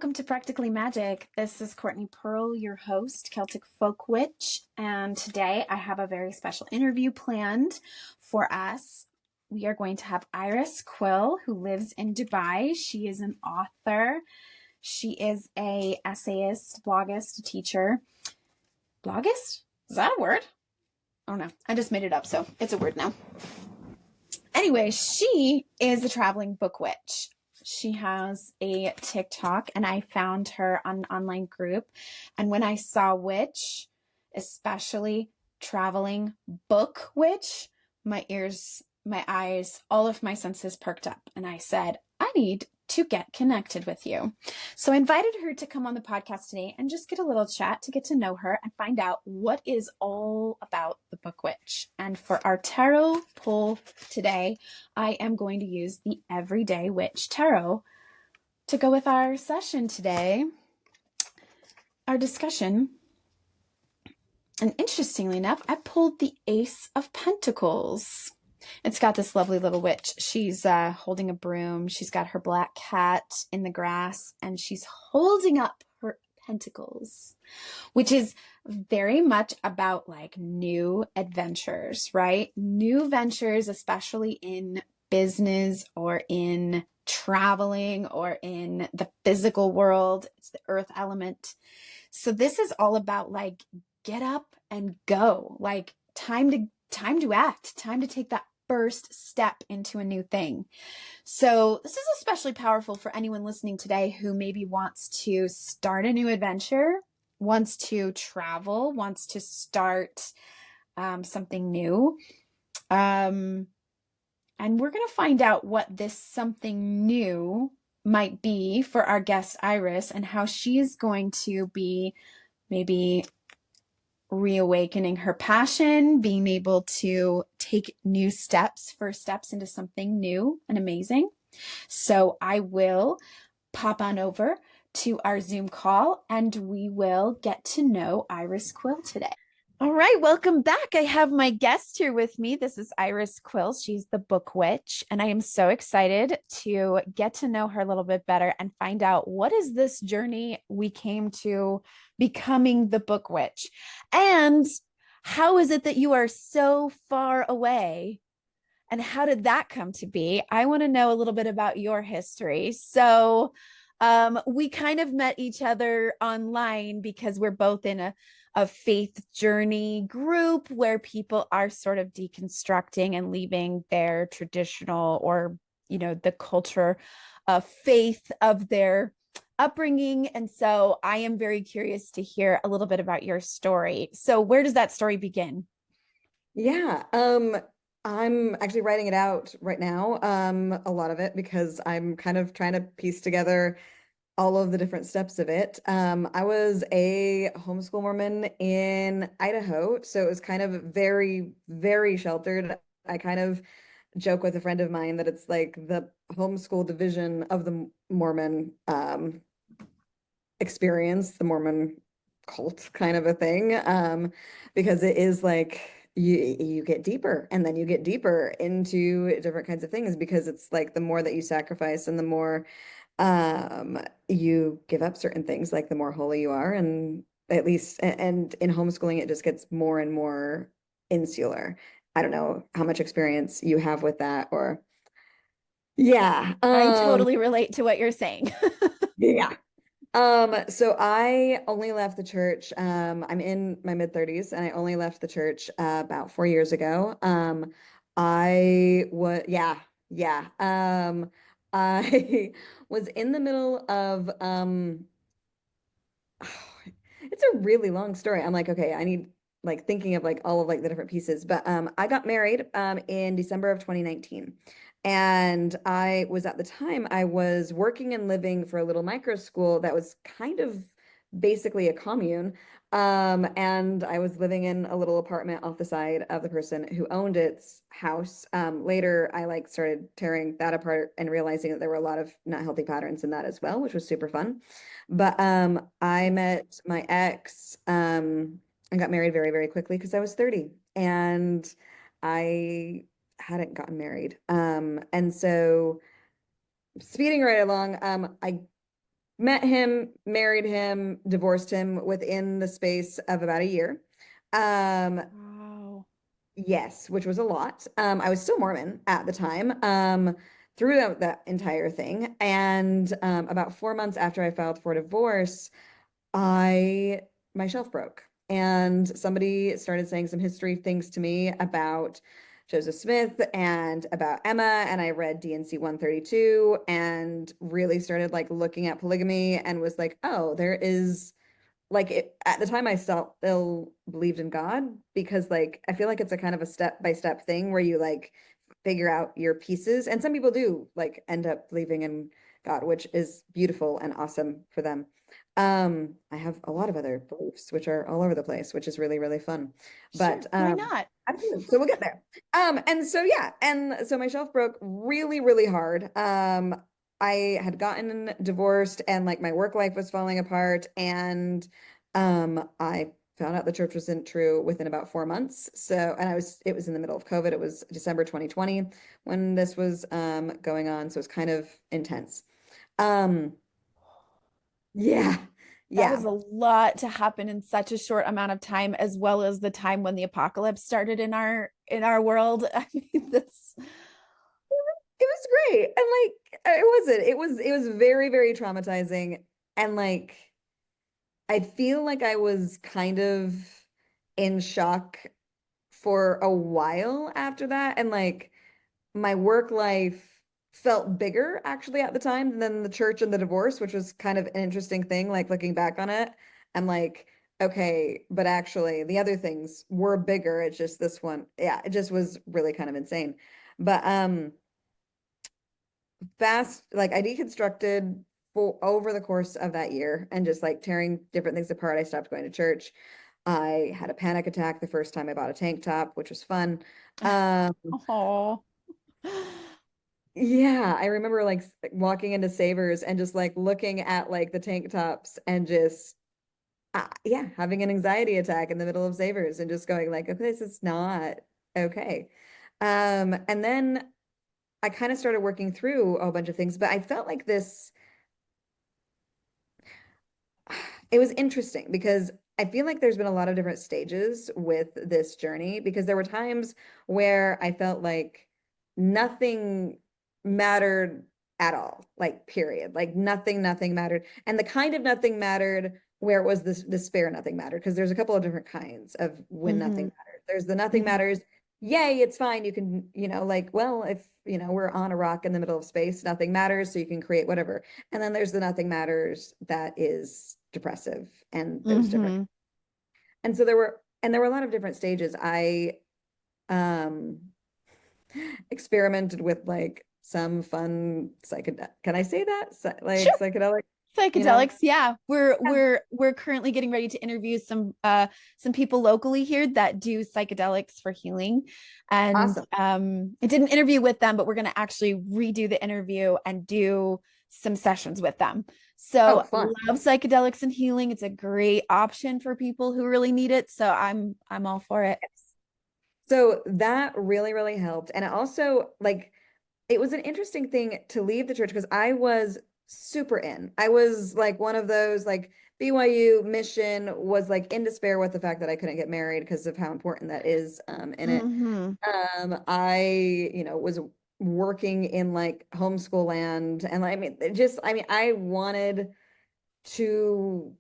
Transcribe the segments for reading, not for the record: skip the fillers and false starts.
welcome to Practically Magic. This is Courtney Pearl, your host, Celtic Folk Witch, and today I have a very special interview planned for us. We are going to have Iris Quill, who lives in Dubai. She is an author. She is a essayist, bloggist, a teacher. Bloggist? Is that a word? Oh no, I just made it up, so it's a word now. Anyway, she is a traveling book witch. She has a TikTok, and I found her on an online group. And when I saw witch, especially traveling book witch, my ears, my eyes, all of my senses perked up. And I said, I need to get connected with you. So I invited her to come on the podcast today and just get a little chat to get to know her and find out what is all about the book witch. And for our tarot pull today, I am going to use the Everyday Witch Tarot to go with our session today, our discussion. And interestingly enough, I pulled the Ace of Pentacles. It's got this lovely little witch. She's holding a broom. She's got her black cat in the grass, and she's holding up her pentacles, which is very much about like new adventures, right? New ventures, especially in business or in traveling or in the physical world. It's the earth element. So this is all about like get up and go, like time to act, time to take that first step into a new thing. So this is especially powerful for anyone listening today who maybe wants to start a new adventure, wants to travel, wants to start something new. And we're going to find out what this something new might be for our guest Iris and how she's going to be maybe reawakening her passion, being able to take new steps, first steps into something new and amazing. So I will pop on over to our Zoom call and we will get to know Iris Quill today. All right, welcome back. I have my guest here with me. This is Iris Quill. She's the book witch, and I am so excited to get to know her a little bit better and find out what is this journey we came to becoming the book witch, and how is it that you are so far away, and how did that come to be? I want to know a little bit about your history. So we kind of met each other online because we're both in a faith journey group where people are sort of deconstructing and leaving their traditional or, the culture of faith of their upbringing. And so I am very curious to hear a little bit about your story. So where does that story begin? Yeah, I'm actually writing it out right now, a lot of it because I'm kind of trying to piece together all of the different steps of it. I was a homeschool Mormon in Idaho, so it was kind of very, very sheltered. I kind of joke with a friend of mine that it's like the homeschool division of the Mormon experience, the Mormon cult kind of a thing, because it is like you get deeper and then you get deeper into different kinds of things because it's like the more that you sacrifice and the more you give up certain things, like the more holy you are, and at least and in homeschooling it just gets more and more insular. I don't know how much experience you have with that or yeah. I totally relate to what you're saying. Yeah. So I only left the church. I'm in my mid 30s and I only left the church about 4 years ago. I was, yeah. I was in the middle of, it's a really long story. I'm like, okay, I need like thinking of like all of like the different pieces. But I got married in December of 2019. And I was at the time I was working and living for a little micro school that was kind of basically a commune. And I was living in a little apartment off the side of the person who owned its house. Later, I like started tearing that apart and realizing that there were a lot of not healthy patterns in that as well, which was super fun. But I met my ex and got married very, very quickly because I was 30 and I hadn't gotten married. And so speeding right along, I met him, married him, divorced him within the space of about a year. Um, Wow. yes, which was a lot. I was still Mormon at the time, throughout that entire thing. And about 4 months after I filed for divorce, I my shelf broke. And somebody started saying some history things to me about Joseph Smith and about Emma, and I read D&C 132 and really started like looking at polygamy and was like, oh, there is like at the time I still believed in God because like I feel like it's a kind of a step by step thing where you like figure out your pieces, and some people do like end up believing in God, which is beautiful and awesome for them. I have a lot of other beliefs which are all over the place, which is really, really fun. Sure, But why not? absolutely. So we'll get there. And so yeah, and so my shelf broke really, really hard. I had gotten divorced and like my work life was falling apart, and I found out the church wasn't true within about 4 months. So, and it was in the middle of COVID. It was December 2020 when this was going on. So it's kind of intense. Um, yeah, That was yeah. a lot to happen in such a short amount of time, as well as the time when the apocalypse started in our world. I mean, that's It was great. And like it was very, very traumatizing. And like I feel like I was kind of in shock for a while after that. And like my work life felt bigger actually at the time than the church and the divorce, which was kind of an interesting thing. Like looking back on it, I'm like, okay, but actually the other things were bigger. It's just this one, yeah, it just was really kind of insane. But fast, like I deconstructed for over the course of that year and just like tearing different things apart. I stopped going to church. I had a panic attack the first time I bought a tank top, which was fun. Um, oh. yeah, I remember like walking into Savers and just like looking at like the tank tops and just yeah, having an anxiety attack in the middle of Savers and just going like, okay, this is not okay. And then I kind of started working through a whole bunch of things, but I felt like this it was interesting because I feel like there's been a lot of different stages with this journey because there were times where I felt like nothing mattered at all, like period. Like nothing mattered. And the kind of nothing mattered where it was this despair nothing mattered because there's a couple of different kinds of when nothing Hmm. mattered. There's the nothing Hmm. matters, yay, it's fine. You can, like, well, if we're on a rock in the middle of space, nothing matters, so you can create whatever. And then there's the nothing matters that is depressive, and there's different. Hmm. And so there were a lot of different stages. I um experimented with like some fun psychedelic. Can I say that? Like Sure. psychedelic, you know? Psychedelics, yeah. We're Yeah. we're we're currently getting ready to interview some people locally here that do psychedelics for healing. And Awesome. I did an interview with them, but we're gonna actually redo the interview and do some sessions with them. Oh, So fun. love psychedelics and healing. It's a great option for people who really need it. So I'm all for it. So that really, really helped. And it also like it was an interesting thing to leave the church because I was super in. I was like one of those like BYU mission was like in despair with the fact that I couldn't get married because of how important that is in it. Hmm. I, was working in like homeschool land and I mean it just I mean I wanted to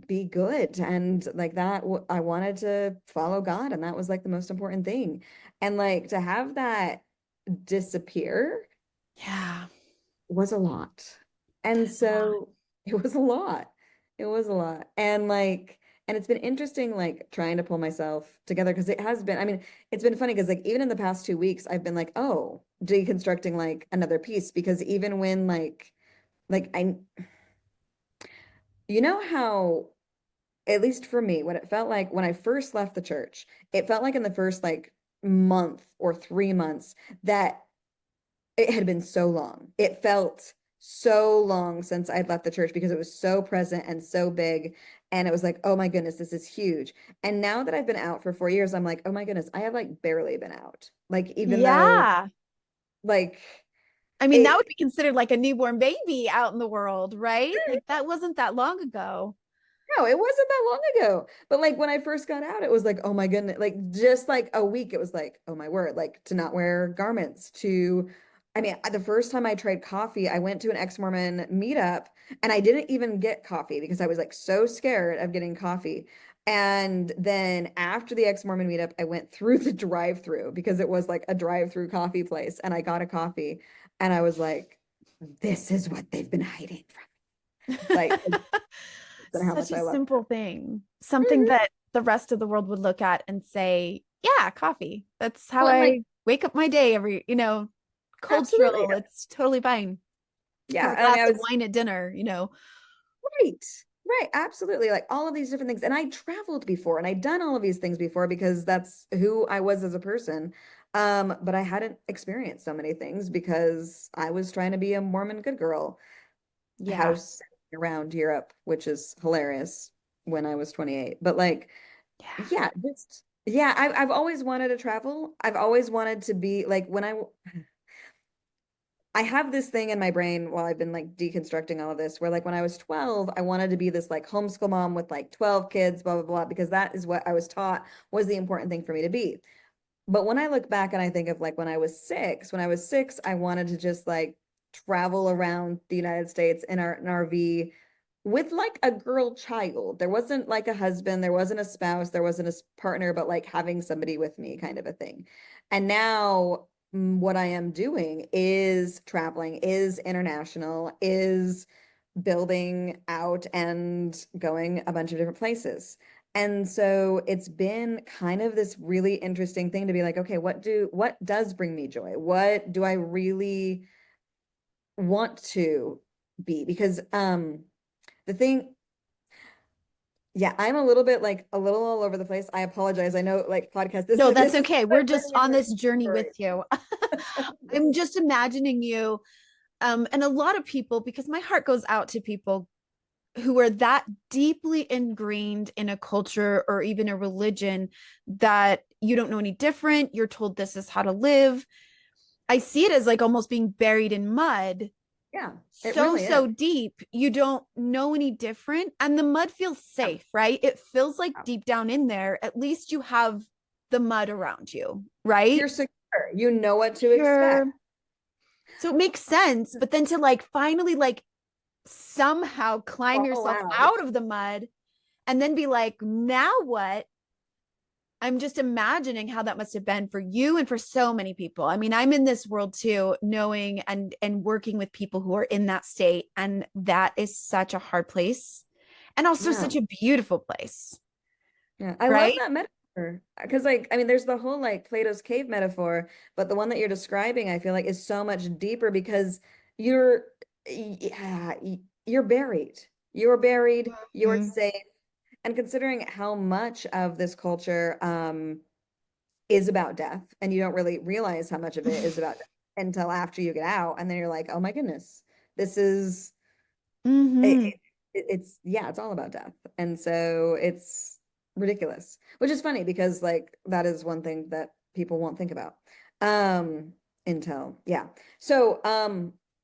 be good and like that I wanted to follow God, and that was like the most important thing. And like to have that disappear Yeah. was a lot. And so it was a lot. It was a lot. And like, and it's been interesting, like trying to pull myself together because it has been, I mean, it's been funny because like even in the past 2 weeks, I've been like, oh, deconstructing like another piece because even when like how, at least for me, what it felt like when I first left the church, it felt like in the first like month or 3 months that it had been so long. It felt so long since I'd left the church because it was so present and so big. And it was like, oh my goodness, this is huge. And now that I've been out for 4 years, I'm like, oh my goodness, I have like barely been out. Like, even though, Yeah. like, I mean, that it would be considered like a newborn baby out in the world, right? Like that wasn't that long ago. No, it wasn't that long ago. But like when I first got out, it was like, oh my goodness, like just like a week, it was like, oh my word, like to not wear garments, to, I mean, the first time I tried coffee, I went to an ex-Mormon meetup and I didn't even get coffee because I was like so scared of getting coffee. And then after the ex-Mormon meetup, I went through the drive-through because it was like a drive-through coffee place and I got a coffee and I was like, this is what they've been hiding from. Like, and how Such much a I love simple thing, something it. that the rest of the world would look at and say, yeah, coffee. That's how Well, and like, I wake up my day every, absolutely. cultural. It's totally fine. Have Yeah. a I mean, glass I of was wine at dinner. right. Right. Absolutely. Like all of these different things. And I traveled before and I'd done all of these things before because that's who I was as a person. But I hadn't experienced so many things because I was trying to be a Mormon good girl Yeah. house around Europe, which is hilarious when I was 28. But like, Yeah. yeah, just yeah, I've always wanted to travel. I've always wanted to be like when I have this thing in my brain while I've been like deconstructing all of this, where like when I was 12, I wanted to be this like homeschool mom with like 12 kids, blah, blah, blah, because that is what I was taught was the important thing for me to be. But when I look back and I think of like when I was six, I wanted to just like travel around the United States in an RV with like a girl child. There wasn't like a husband, there wasn't a spouse, there wasn't a partner, but like having somebody with me kind of a thing. And now what I am doing is traveling, is international, is building out and going a bunch of different places. And so it's been kind of this really interesting thing to be like, okay, what does bring me joy? What do I really want to be? Because the thing, yeah, I'm a little bit like a little all over the place. I apologize. I know like podcast, this No, is that's this is okay. a We're just really on great this journey with story. you. I'm just imagining you, and a lot of people, because my heart goes out to people who are that deeply ingrained in a culture or even a religion that you don't know any different. You're told this is how to live. I see it as like almost being buried in mud, Yeah, it so, really is. so deep. You don't know any different. And the mud feels Yeah. safe, right? It feels like deep down in there, at least you have the mud around you, right? You're secure. You know what to expect. You're, so it makes sense. But then to like finally like somehow climb Fall yourself out. out of the mud and then be like, now what? I'm just imagining how that must have been for you and for so many people. I mean, I'm in this world too, knowing and working with people who are in that state, and that is such a hard place, and also Yeah. such a beautiful place, Yeah, I love right? that metaphor because, like, I mean, there's the whole like Plato's cave metaphor, but the one that you're describing, I feel like, is so much deeper because you're, yeah, you're buried. You're buried. You're Mm. safe. And considering how much of this culture is about death, and you don't really realize how much of it is about death until after you get out, and then you're like, oh my goodness, this is it, Hmm. it's yeah, it's all about death. And so it's ridiculous, which is funny because like that is one thing that people won't think about. Until yeah. So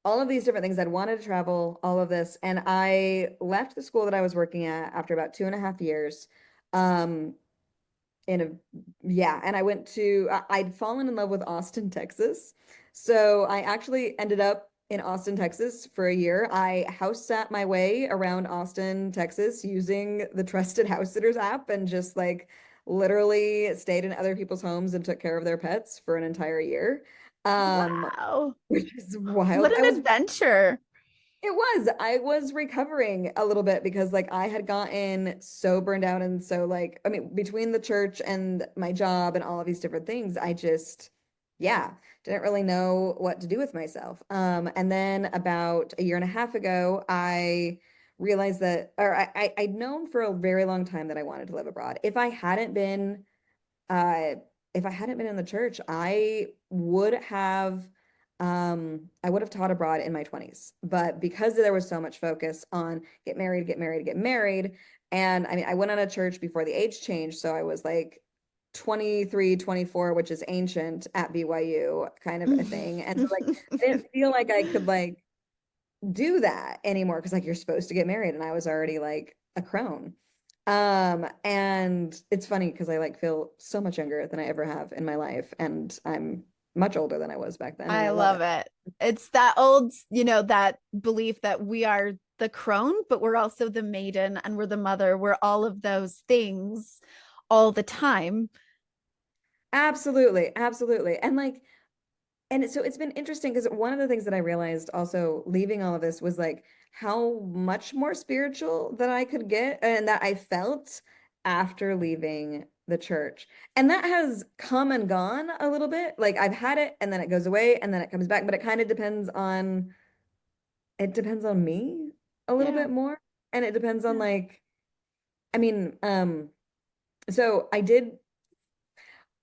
all of these different things I'd wanted to travel, all of this, and I left the school that I was working at after about 2.5 years. Um, in a yeah, and I went to I'd fallen in love with Austin, Texas. So I actually ended up in Austin, Texas for a year. I house sat my way around Austin, Texas using the Trusted House Sitters app and just like literally stayed in other people's homes and took care of their pets for an entire year. Um, Wow. which is What wild. an adventure. It was. I was recovering a little bit because like I had gotten so burned out and so like I mean between the church and my job and all of these different things, I just yeah, didn't really know what to do with myself. And then about a year and a half ago, I realized that or I'd known for a very long time that I wanted to live abroad. Uh, if I hadn't been in the church, I would have taught abroad in my 20s. But because there was so much focus on get married, get married, get married, and I mean, I went on a church before the age change, so I was like 23, 24, which is ancient at BYU kind of a thing. And so like I didn't feel like I could like do that anymore because like you're supposed to get married and I was already like a crone. And it's funny because I like feel so much younger than I ever have in my life and I'm much older than I was back then and I I love love it. it. It's that old, that belief that we are the crone, but we're also the maiden and we're the mother. We're all of those things all the time. Absolutely, absolutely. And like and so it's been interesting because one of the things that I realized also leaving all of this was like how much more spiritual that I could get and that I felt after leaving the church. And that has come and gone a little bit. Like I've had it and then it goes away and then it comes back, but it kind of depends on me a little Yeah. bit more. And it depends on Yeah. like, I mean, so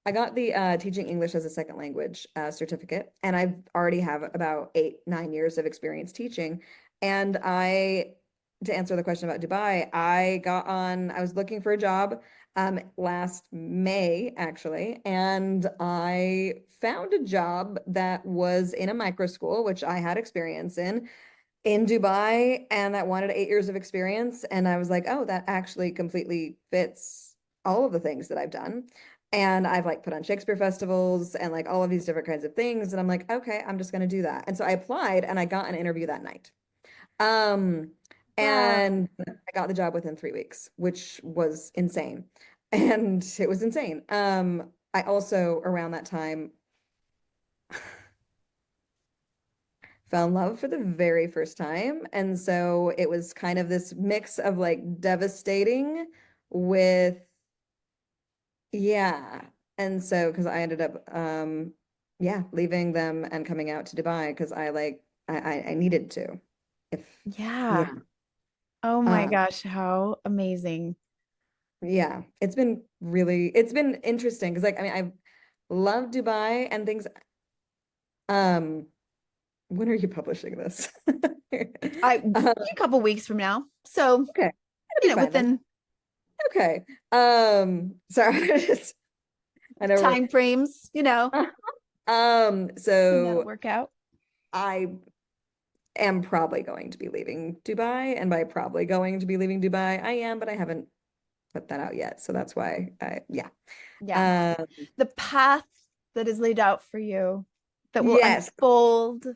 I got the teaching English as a second language certificate, and I've already have about 8, 9 years of experience teaching. And to answer the question about Dubai, I was looking for a job last May, actually, and I found a job that was in a micro school, which I had experience in Dubai and that wanted 8 years of experience. And I was like, oh, that actually completely fits all of the things that I've done. And I've like put on Shakespeare festivals and like all of these different kinds of things. And I'm like, okay, I'm just going to do that. And so I applied and I got an interview that night. Um, Wow. and I got the job within 3 weeks, which was insane. And it was insane. I also around that time fell in love for the very first time. And so it was kind of this mix of like devastating with, yeah. And so, because I ended up, yeah, leaving them and coming out to Dubai because I needed to. If, Yeah. yeah, Oh my uh, gosh, how amazing. yeah, it's been interesting because like, I mean, I've loved Dubai and things. Um, when are you publishing this? A couple weeks from now. So, Okay, it'll be fine then. within Okay. Sorry, I know time frames, that'll so work out. I am probably going to be leaving Dubai, and by probably going to be leaving Dubai, I am, but I haven't put that out yet. So that's why yeah. Yeah. Um, The path that is laid out for you that will yes, unfold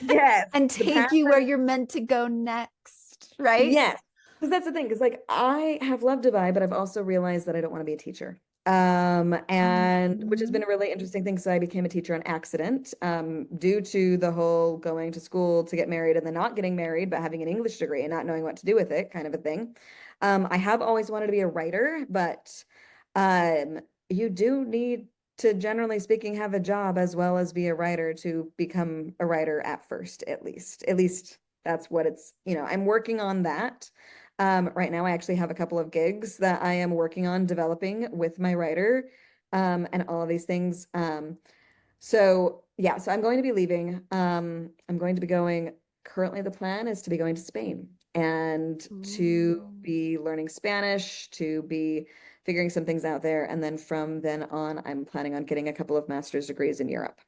yes. and The take path you where you're meant to go next, right? yes. Because that's the thing, because like I have loved Dubai, but I've also realized that I don't want to be a teacher. And which has been Mhm. a really interesting thing. So I became a teacher on accident, due to the whole going to school to get married and then not getting married, but having an English degree and not knowing what to do with it, kind of a thing. I have always wanted to be a writer, but um, you do need to, generally speaking, have a job as well as be a writer to become a writer at first, at least. At least that's what I'm working on that. Right now, I actually have a couple of gigs that I am working on developing with my writer, and all of these things. So yeah, so I'm going to be leaving. I'm going to be going. Currently, the plan is to be going to Spain and to Ooh. be learning Spanish, to be figuring some things out there, and then from then on, I'm planning on getting a couple of master's degrees in Europe.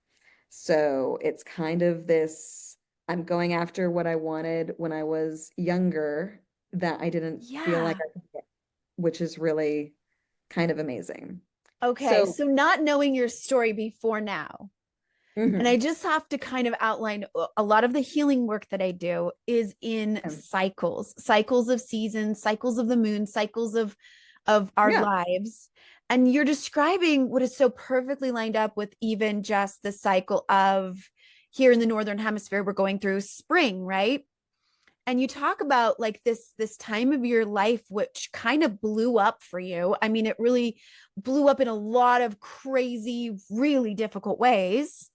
So it's kind of this, I'm going after what I wanted when I was younger that I didn't feel like Yeah. I could get, which is really kind of amazing. Okay. So, So, not knowing your story before now, and I mhm, just have to kind of outline a lot of the healing work that I do is in cycles of seasons, cycles of the moon, cycles of our yeah, lives. And you're describing what is so perfectly lined up with even just the cycle of here in the northern hemisphere we're going through spring, right? And you talk about like this time of your life which kind of blew up for you. I mean, it really blew up in a lot of crazy, really difficult ways.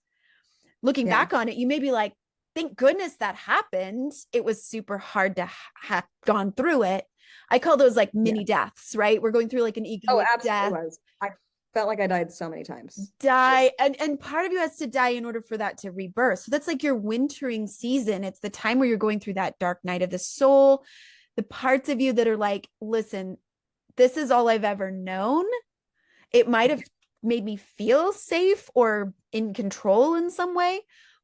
Looking yeah, back on it, you may be like, thank goodness that happened. It was super hard to have gone through it. I call those like yeah. mini deaths, right? We're going through like an Oh, egoic absolutely death, was. I felt like I died so many times. die, and part of you has to die in order for that to rebirth. So that's like your wintering season. It's the time where you're going through that dark night of the soul, the parts of you that are like, listen, this is all I've ever known. It might have made me feel safe or in control in some way,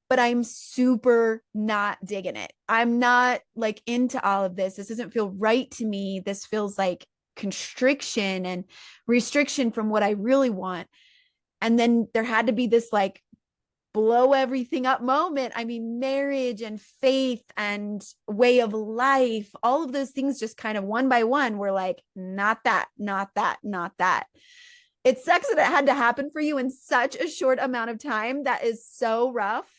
but I'm super not digging it. I'm not like into all of this. This doesn't feel right to me. This feels like constriction and restriction from what I really want. And then there had to be this like blow everything up moment. I mean, marriage and faith and way of life, all of those things just kind of one by one were like, not that, not that, not that. It sucks that it had to happen for you in such a short amount of time. That is so rough.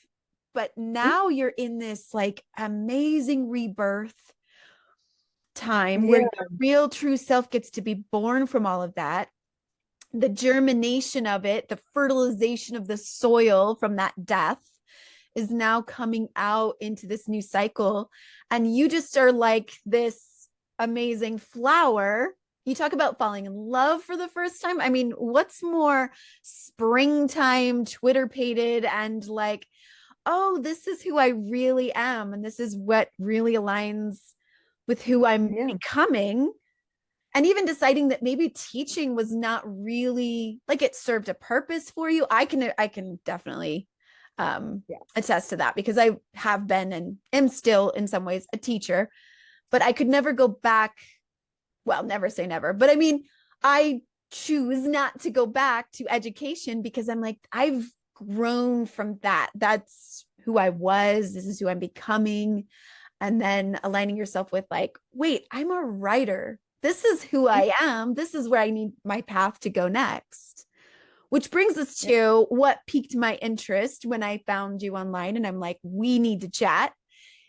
But now you're in this like amazing rebirth time where Yeah. your real true self gets to be born from all of that. The germination of it, the fertilization of the soil from that death is now coming out into this new cycle. And you just are like this amazing flower. You talk about falling in love for the first time. I mean, what's more springtime, Twitter pated, and like, oh, this is who I really am. And this is what really aligns with who I'm Yeah. becoming. And even deciding that maybe teaching was not really like it served a purpose for you. I can definitely Yeah. attest to that because I have been and am still in some ways a teacher, but I could never go back. Well, never say never, but I mean, I choose not to go back to education because I'm like, I've grown from that. That's who I was. This is who I'm becoming. And then aligning yourself with like, wait, I'm a writer. This is who I am. This is where I need my path to go next. Which brings us Yeah. to what piqued my interest when I found you online and I'm like, we need to chat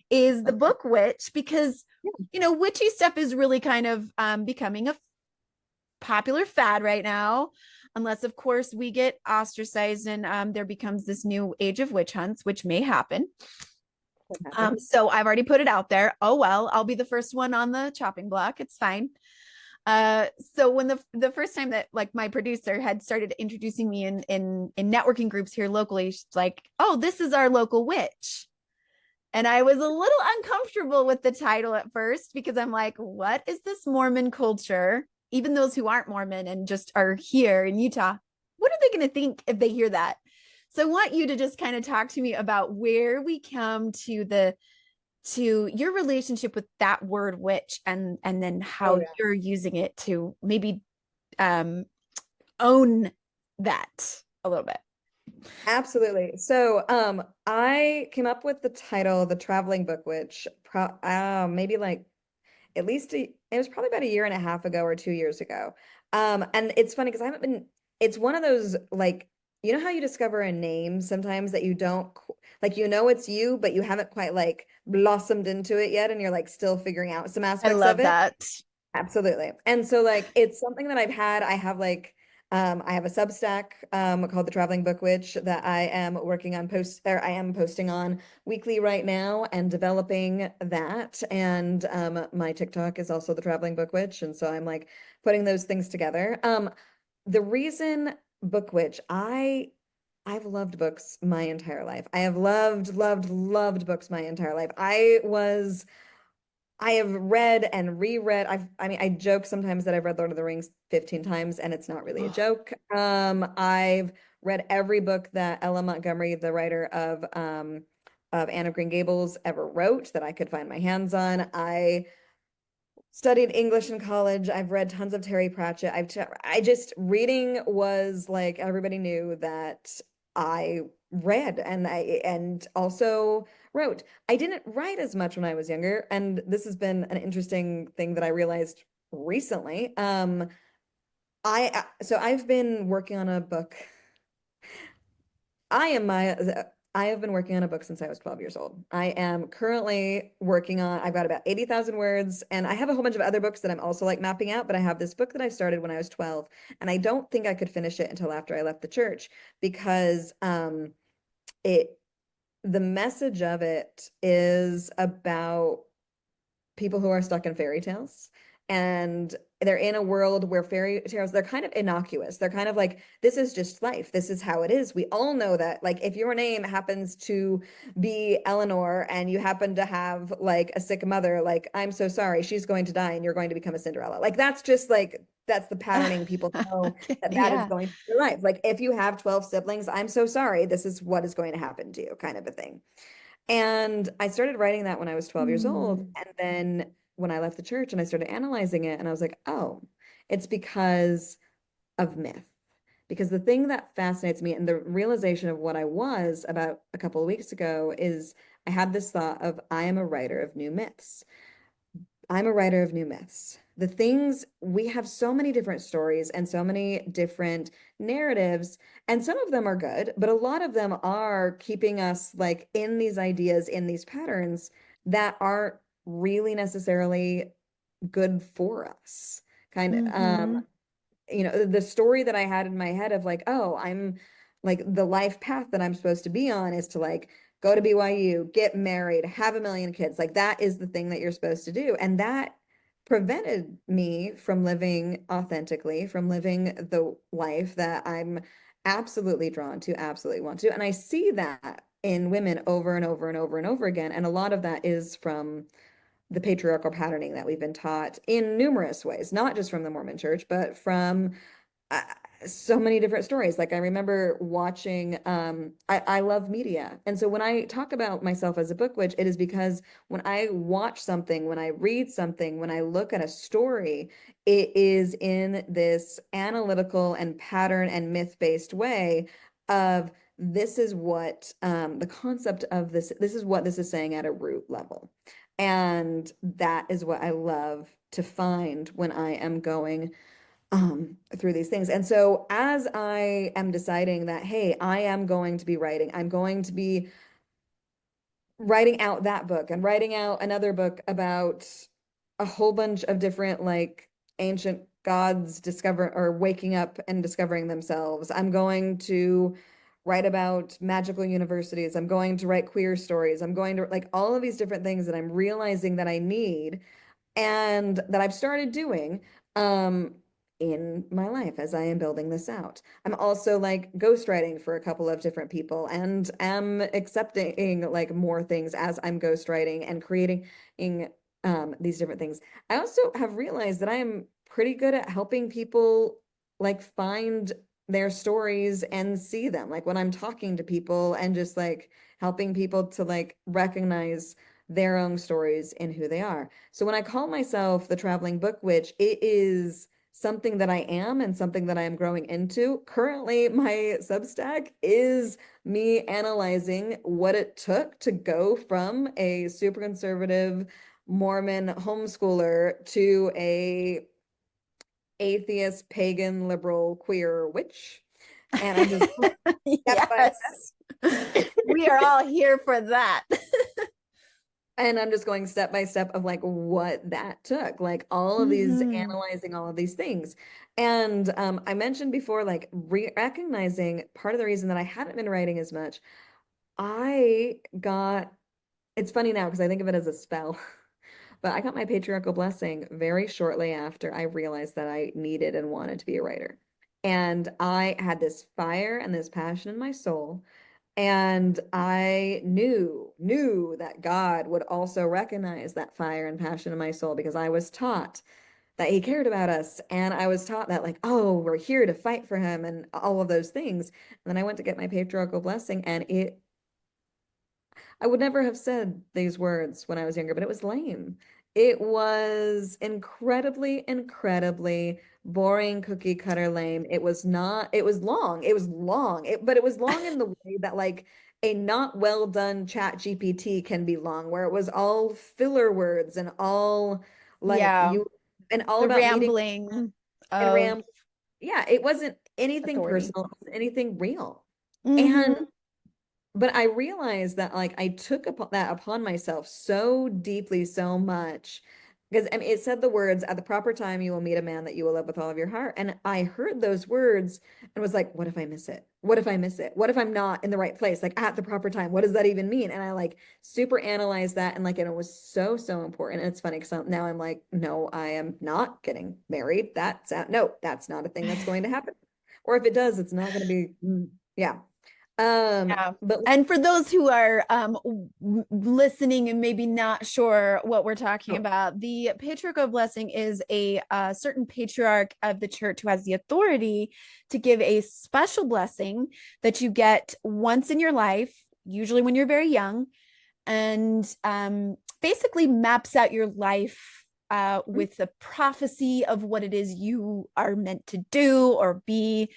is the Okay. book Witch because, witchy stuff is really kind of becoming a popular fad right now. Unless, of course, we get ostracized and there becomes this new age of witch hunts, which may happen. What happened? So I've already put it out there. Oh well, I'll be the first one on the chopping block. It's fine. So when the first time that like my producer had started introducing me in networking groups here locally, she's like, "Oh, this is our local witch." And I was a little uncomfortable with the title at first because I'm like, what is this Mormon culture? Even those who aren't Mormon and just are here in Utah, what are they going to think if they hear that? So I want you to just kind of talk to me about where we come to your relationship with that word witch and then Oh how yeah. you're using it to maybe um own that a little bit. Absolutely. So, I came up with the title, The Traveling Book Witch, maybe like at least it was probably about a year and a half ago or 2 years ago. And it's funny because I haven't been, it's one of those like, you know how you discover a name sometimes that you don't like, it's you, but you haven't quite like blossomed into it yet, and you're like still figuring out some I aspects of love it. that. Absolutely. And so like it's something that I have like I have a Substack called The Traveling Book Witch that I am working on I am posting on weekly right now and developing that. And my TikTok is also The Traveling Book Witch. And so I'm like putting those things together. The reason Book Witch, I've loved books my entire life. I have loved, loved, loved books my entire life. I have read and reread. I mean, I joke sometimes that I've read Lord of the Rings 15 times, and it's not really a joke. I've read every book that Ella Montgomery, the writer of Anne of Green Gables, ever wrote that I could find my hands on. I studied English in college. I've read tons of Terry Pratchett. I just reading was like everybody knew that I read and also wrote. I didn't write as much when I was younger, and this has been an interesting thing that I realized recently. So I've been working on a book. I am my I have been working on a book since I was 12 years old. I am currently working on, I've got about 80,000 words, and I have a whole bunch of other books that I'm also like mapping out, but I have this book that I started when I was 12, and I don't think I could finish it until after I left the church because it the message of it is about people who are stuck in fairy tales and they're in a world where fairy tales, they're kind of innocuous. They're kind of like, this is just life. This is how it is. We all know that. Like, if your name happens to be Eleanor and you happen to have like a sick mother, like, I'm so sorry, she's going to die and you're going to become a Cinderella. Like, that's just like, that's the patterning. People know Okay, that that is yeah. going to be your life. Like, if you have 12 siblings, I'm so sorry, this is what is going to happen to you, kind of a thing. And I started writing that when I was 12 years old. Mm. And then when I left the church and I started analyzing it, and I was like, oh, it's because of myth. Because the thing that fascinates me and the realization of what I was about a couple of weeks ago is I had this thought of I am a writer of new myths. I'm a writer of new myths. The things we have so many different stories and so many different narratives, and some of them are good, but a lot of them are keeping us like in these ideas, in these patterns that aren't really necessarily good for us. Kind of, Mm-hmm. the story that I had in my head of like, oh, I'm like the life path that I'm supposed to be on is to like go to BYU, get married, have a million kids. Like that is the thing that you're supposed to do. And that prevented me from living authentically, from living the life that I'm absolutely drawn to, absolutely want to. And I see that in women over and over and over and over again. And a lot of that is from the patriarchal patterning that we've been taught in numerous ways, not just from the Mormon church, but from uh, so many different stories. Like I remember watching, I love media. And so when I talk about myself as a book witch, it is because when I watch something, when I read something, when I look at a story, it is in this analytical and pattern and myth-based way of this is what the concept of this is what this is saying at a root level. And that is what I love to find when I am going through these things. And so as I am deciding that, hey, I am going to be writing, I'm going to be writing out that book and writing out another book about a whole bunch of different like ancient gods discover or waking up and discovering themselves. I'm going to write about magical universities. I'm going to write queer stories. I'm going to like all of these different things that I'm realizing that I need and that I've started doing um in my life as I am building this out. I'm also like ghostwriting for a couple of different people and am accepting like more things as I'm ghostwriting and creating these different things. I also have realized that I am pretty good at helping people like find their stories and see them. Like when I'm talking to people and just like helping people to like recognize their own stories and who they are. So when I call myself the traveling book witch, it is something that I am and something that I am growing into. Currently, my Substack is me analyzing what it took to go from a super conservative Mormon homeschooler to a atheist, pagan, liberal, queer witch. And I'm just step by Yes. We are all here for that. And I'm just going step by step of like what that took, like all of these Mm-hmm. analyzing all of these things. And I mentioned before, like recognizing part of the reason that I hadn't been writing as much, I got, it's funny now because I think of it as a spell, but I got my patriarchal blessing very shortly after I realized that I needed and wanted to be a writer. And I had this fire and this passion in my soul. And I knew that God would also recognize that fire and passion in my soul because I was taught that he cared about us. And I was taught that, like, oh, we're here to fight for him and all of those things. And then I went to get my patriarchal blessing, and I would never have said these words when I was younger, but it was lame. It was incredibly, incredibly boring, cookie cutter lame. It was not, it was long. It was long. But it was long in the way that like a not well done chat GPT can be long, where it was all filler words and all like Yeah. you and all The about meeting rambling and of ram. Yeah, it wasn't anything authority. personal, it wasn't anything real. And Mm-hmm. but I realized that like I took that upon myself so deeply, so much Because I mean, it said the words, at the proper time, you will meet a man that you will love with all of your heart. And I heard those words and was like, what if I miss it? What if I miss it? What if I'm not in the right place? Like at the proper time, what does that even mean? And I like super analyzed that. And like, and it was so, so important. And it's funny because now I'm like, no, I am not getting married. No, that's not a thing that's going to happen. Or if it does, it's not going to be, yeah. Yeah. But And for those who are listening and maybe not sure what we're talking oh, about, the patriarchal blessing is a certain patriarch of the church who has the authority to give a special blessing that you get once in your life, usually when you're very young, and basically maps out your life with a prophecy of what it is you are meant to do or be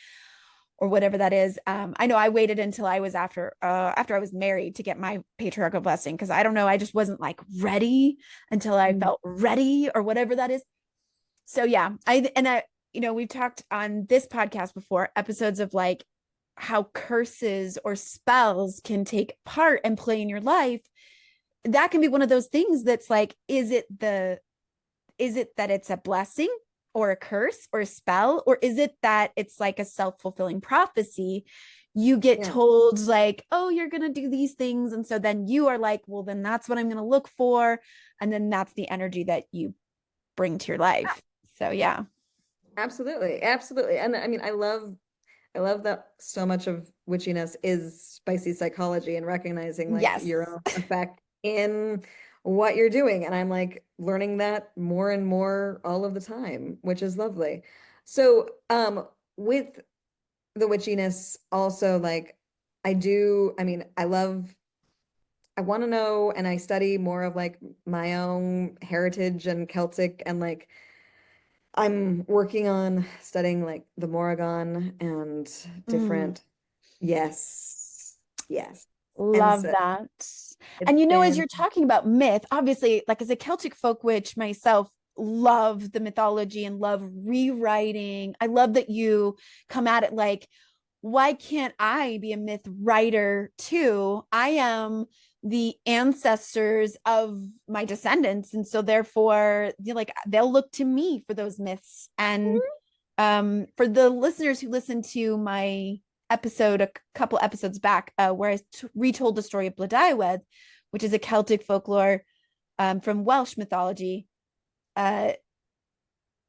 or whatever that is. I know I waited until I was after I was married to get my patriarchal blessing because I don't know, I just wasn't like ready until I mm, felt ready or whatever that is. So yeah, we've talked on this podcast before episodes of like how curses or spells can take part and play in your life. That can be one of those things that's like, is it that it's a blessing or a curse or a spell, or is it that it's like a self-fulfilling prophecy? You get yeah. told like, oh, you're going to do these things, and so then you are like, well, then that's what I'm going to look for, and then that's the energy that you bring to your life. So yeah. Absolutely. Absolutely. And I mean, I love that so much of witchiness is spicy psychology and recognizing like your Yes. own effect in what you're doing. And I'm like learning that more and more all of the time, which is lovely. So, with the witchiness also like I mean, I want to know and I study more of like my own heritage and Celtic and like I'm working on studying like the Morrigan and Mm. different. Yes. Yes. And Love so that. it's And as been, you're talking about myth, obviously, like as a Celtic folk witch myself, love the mythology and love rewriting. I love that you come at it like, why can't I be a myth writer too? I am the ancestors of my descendants. And so therefore, like they'll look to me for those myths. And for the listeners who listened to my episode a couple episodes back, where I retold the story of Blodeuwedd, which is a Celtic folklore from Welsh mythology. Uh,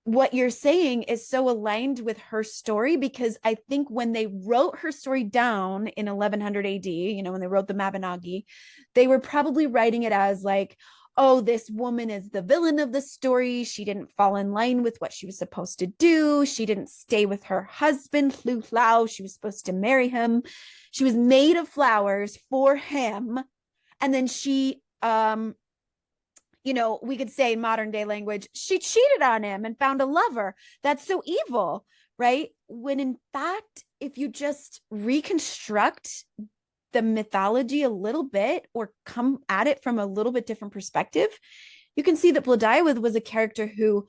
what you're saying is so aligned with her story because I think when they wrote her story down in 1100 AD, when they wrote the Mabinogi, they were probably writing it as like, oh, this woman is the villain of the story. She didn't fall in line with what she was supposed to do. She didn't stay with her husband, Llw Llaw. She was supposed to marry him. She was made of flowers for him. And then we could say in modern day language, she cheated on him and found a lover. That's so evil, right? When in fact, if you just reconstruct the mythology a little bit or come at it from a little bit different perspective, you can see that Blodeuwedd was a character who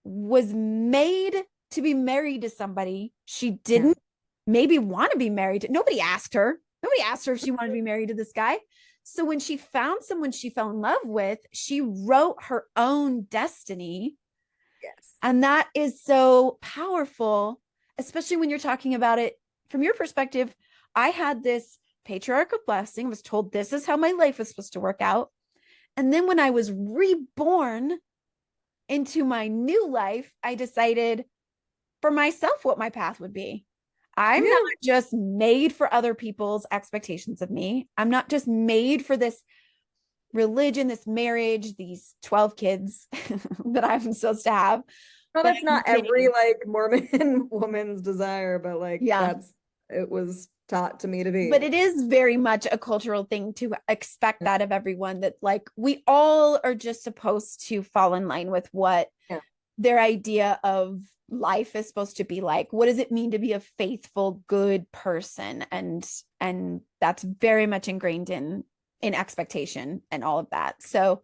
was made to be married to somebody she yeah. didn't maybe want to be married to. Nobody asked her. Nobody asked her if she wanted to be married to this guy. So when she found someone she fell in love with, she wrote her own destiny. Yes. And that is so powerful, especially when you're talking about it from your perspective. I had this patriarchal blessing, was told this is how my life was supposed to work out. And then when I was reborn into my new life, I decided for myself what my path would be. I'm not Yeah. just made for other people's expectations of me. I'm not just made for this religion, this marriage, these 12 kids that I'm supposed to have. No, But that's I'm not every made, like Mormon woman's desire, but like yeah. it was taught to me to But be. it is very much a cultural thing to expect that of everyone, that like we all are just supposed to fall in line with what Yeah. their idea of life is supposed to be like. What does it mean to be a faithful good person? And that's very much ingrained in expectation and all of that. So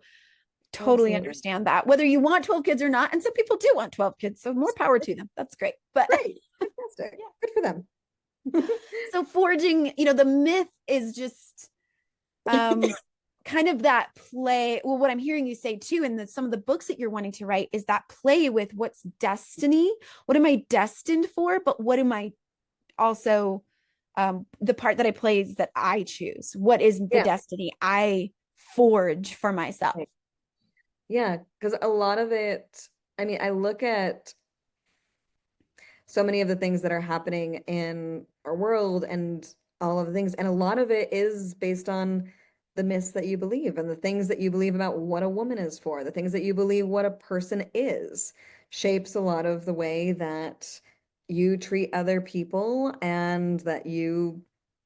totally Absolutely. understand that, whether you want 12 kids or not. And some people do want 12 kids, so more power to them. That's great. But Great. Fantastic. yeah. Good for them. So forging, the myth is just um kind of that play. Well, what I'm hearing you say too, in some of the books that you're wanting to write, is that play with what's destiny. What am I destined for? But what am I also, the part that I play is that I choose. What is the Yeah. destiny I forge for myself? Right. Yeah, because a lot of it, I mean, I look at so many of the things that are happening in our world and all of the things, and a lot of it is based on the myths that you believe and the things that you believe about what a woman is for, the things that you believe what a person is, shapes a lot of the way that you treat other people and that you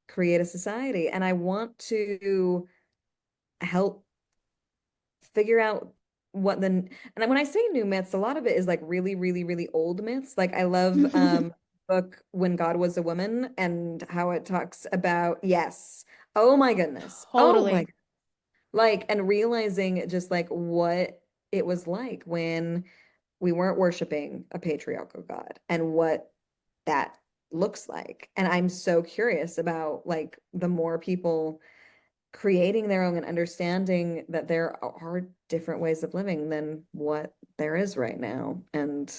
create a society. And I want to help figure out what the and when I say new myths, a lot of it is like really, really, really old myths. Like I love book When God Was a Woman and how it talks about yes. Oh my goodness. Oh my Totally. like and realizing just like what it was like when we weren't worshiping a patriarchal God and what that looks like. And I'm so curious about like the more people creating their own and understanding that there are different ways of living than what there is right now. And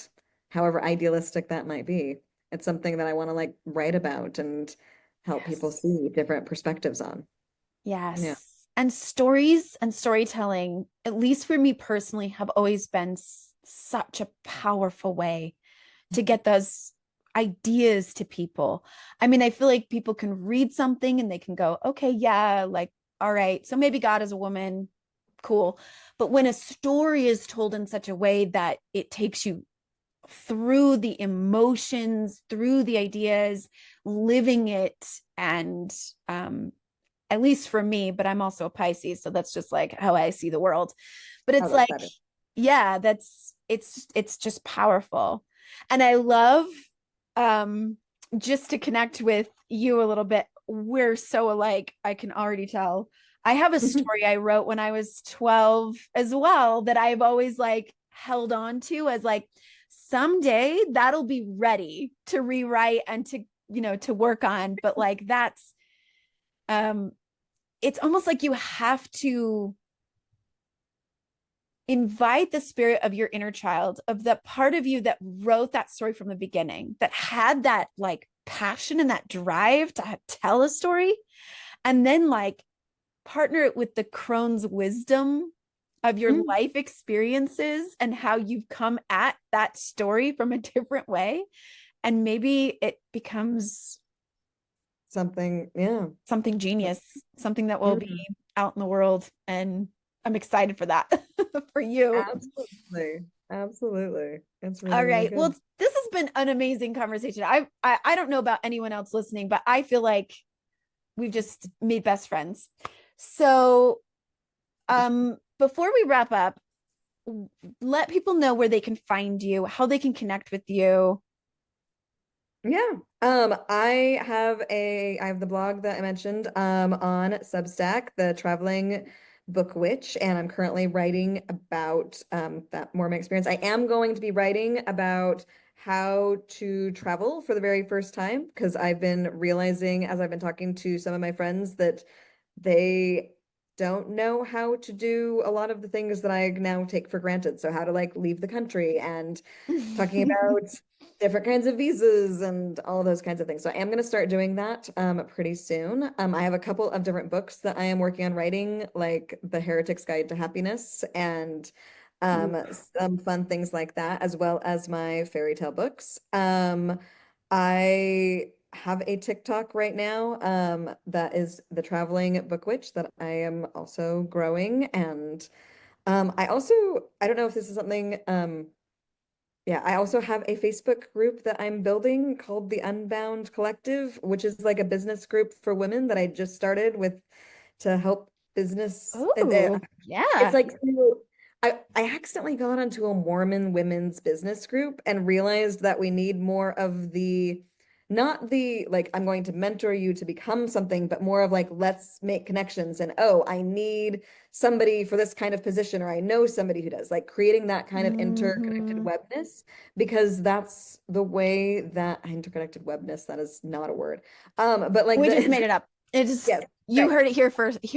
however idealistic that might be, it's something that I want to like write about and help people Yes. see different perspectives on. Yeah. Yes. And stories and storytelling, at least for me personally, have always been such a powerful way to get those ideas to people. I mean, I feel like people can read something and they can go, okay, yeah, like, all right, so maybe God is a woman, cool. But when a story is told in such a way that it takes you through the emotions, through the ideas, living it, and at least for me, but I'm also a Pisces, so that's just like how I see the world. But I it's love like, that. yeah, it's just powerful. And I love, um just to connect with you a little bit, we're so alike, I can already tell. I have a story I wrote when I was 12 as well that I've always like held on to as like someday that'll be ready to rewrite and to, to work on. But like that's, um it's almost like you have to invite the spirit of your inner child, of that part of you that wrote that story from the beginning, that had that like passion and that drive to tell a story, and then like partner it with the crone's wisdom of your Mm, life experiences and how you've come at that story from a different way. And maybe it becomes something, yeah. something genius, something that will be Mm, out in the world. And I'm excited for that for you. absolutely. Absolutely. It's All really, really right. Well, good. this has been an amazing conversation. I don't know about anyone else listening, but I feel like we've just made best friends. So, before we wrap up, let people know where they can find you, how they can connect with you. Yeah. I have the blog that I mentioned on Substack, the Traveling Book Witch, and I'm currently writing about that Mormon experience. I am going to be writing about how to travel for the very first time because I've been realizing as I've been talking to some of my friends that they don't know how to do a lot of the things that I now take for granted. So how to like leave the country and talking about different kinds of visas and all of those kinds of things. So I am going to start doing that pretty soon. I have a couple of different books that I am working on writing, like The Heretic's Guide to Happiness and some fun things like that, as well as my fairy tale books. I have a TikTok right now that is the Traveling Book Witch that I am also growing. And I don't know if this is something yeah, I also have a Facebook group that I'm building called the Unbound Collective, which is like a business group for women that I just started with to help business. Oh, It's yeah. like I accidentally got onto a Mormon women's business group and realized that we need more of the not the like I'm going to mentor you to become something, but more of like let's make connections and oh, I need somebody for this kind of position or I know somebody who does like creating that kind of interconnected Hmm. webness because that's the way that interconnected webness, that is not a word. But like We just made the it up. It just, yes. You heard it here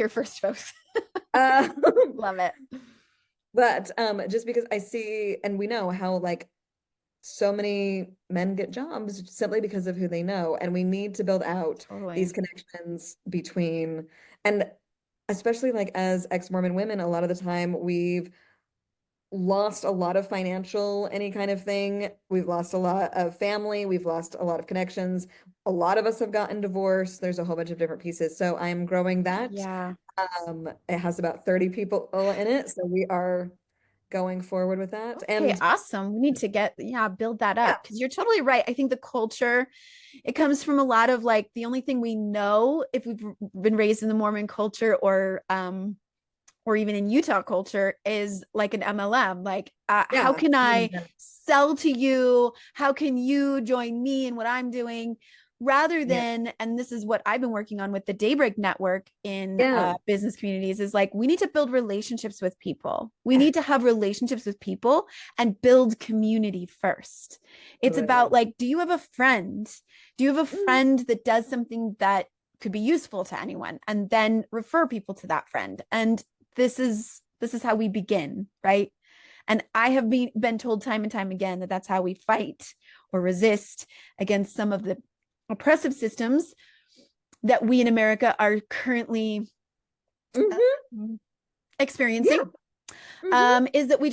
first, folks. Um, Love it. but just because I see and we know how like so many men get jobs simply because of who they know, and we need to build out these Totally. connections between, and especially like as ex-Mormon women, a lot of the time we've lost a lot of financial any kind of thing. We've lost a lot of family. We've lost a lot of connections. A lot of us have gotten divorced. There's a whole bunch of different pieces. So I'm growing that. Yeah. It has about 30 people in it. So we are going forward with that. Okay, And awesome. We need to build that yeah, up because you're totally right. I think the culture, it comes from a lot of like the only thing we know if we've been raised in the Mormon culture or even in Utah culture is like an MLM. Like, how yeah, can I 100%. sell to you? How can you join me in what I'm doing? Rather Yeah, than, and this is what I've been working on with the Daybreak Network in yeah, business communities, is like we need to build relationships with people. We yeah, need to have relationships with people and build community first. It's about absolutely. like, do you have a friend? Do you have a Mhm. friend that does something that could be useful to anyone? And then refer people to that friend. And this is how we begin, right? And I have been told time and time again that that's how we fight or resist against some of the oppressive systems that we in America are currently Hmm. experiencing. Yeah. Hmm. Is that we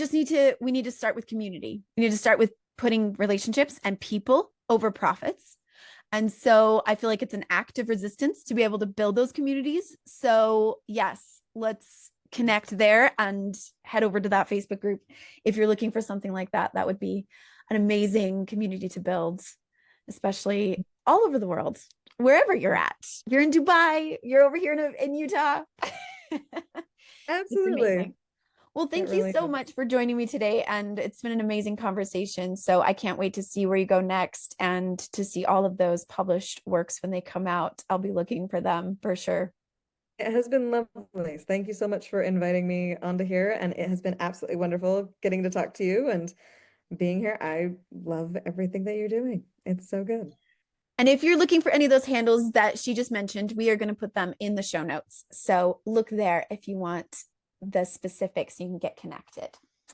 need to start with community. We need to start with putting relationships and people over profits. And so I feel like it's an act of resistance to be able to build those communities. So yes, let's connect there and head over to that Facebook group. If you're looking for something like that, that would be an amazing community to build, especially all over the world, wherever you're at. You're in Dubai, you're over here in Utah. It's Absolutely. amazing. Well, It thank you really so is. much for joining me today. And it's been an amazing conversation. So I can't wait to see where you go next and to see all of those published works when they come out. I'll be looking for them for sure. It has been lovely. Thank you so much for inviting me onto here, and it has been absolutely wonderful getting to talk to you and being here. I love everything that you're doing. It's so good. And if you're looking for any of those handles that she just mentioned, we are going to put them in the show notes. So look there if you want the specifics so you can get connected.